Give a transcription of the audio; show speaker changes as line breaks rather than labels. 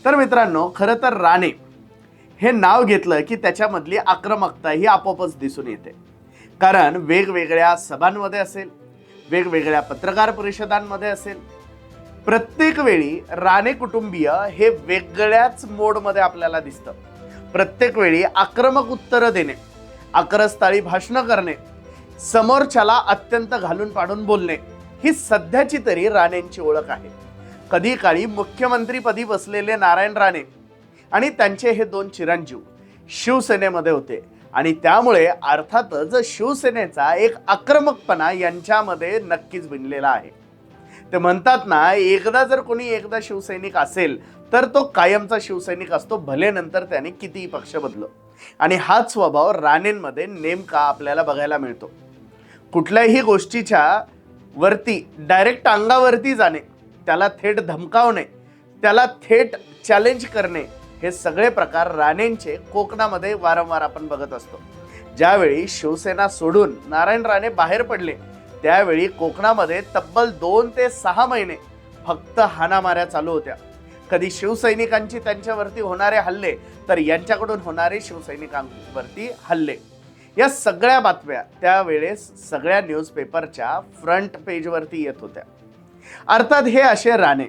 तर मित्रांनो, खरं तर राणे हे नाव घेतलं की त्याच्यामधली आक्रमकता ही आपोआपच दिसून येते. कारण वेगवेगळ्या सभांमध्ये असेल, वेगवेगळ्या पत्रकार परिषदांमध्ये असेल, प्रत्येक वेळी राणे कुटुंबीय हे वेगळ्याच मोडमध्ये आपल्याला दिसतं. प्रत्येक वेळी आक्रमक उत्तरं देणे, आक्रस्ताळी भाषणं करणे, समोरच्याला अत्यंत घालून पाडून बोलणे, ही सध्याची तरी राणेंची ओळख आहे. कधी काळी मुख्यमंत्रीपदी बसलेले नारायण राणे आणि त्यांचे हे दोन चिरंजीव शिवसेनेमध्ये होते आणि त्यामुळे अर्थातच शिवसेनेचा एक आक्रमकपणा यांच्यामध्ये नक्कीच भिनलेला आहे. ते म्हणतात ना, एकदा शिवसैनिक असेल तर तो कायमचा शिवसैनिक असतो, भले नंतर त्याने कितीही पक्ष बदलो. आणि हाच स्वभाव राणेंमध्ये नेमका आपल्याला बघायला मिळतो. कुठल्याही गोष्टीच्या वरती डायरेक्ट अंगावरती जाणे, त्याला थेट धमकावणे, त्याला थेट चॅलेंज करणे, हे सगळे प्रकार राणेंचे कोकणामध्ये वारंवार आपण बघत असतो. ज्यावेळी शिवसेना सोडून नारायण राणे बाहेर पडले त्यावेळी कोकणामध्ये तब्बल 2 ते 6 महिने फक्त हाणामाऱ्या चालू होत्या. कधी शिवसैनिकांची त्यांच्यावरती होणारे हल्ले, तर यांच्याकडून होणारे शिवसैनिकांवरती हल्ले, या सगळ्या बातम्या त्यावेळेस सगळ्या न्यूजपेपरच्या फ्रंट पेजवरती येत होत्या. अर्थात हे असे राणे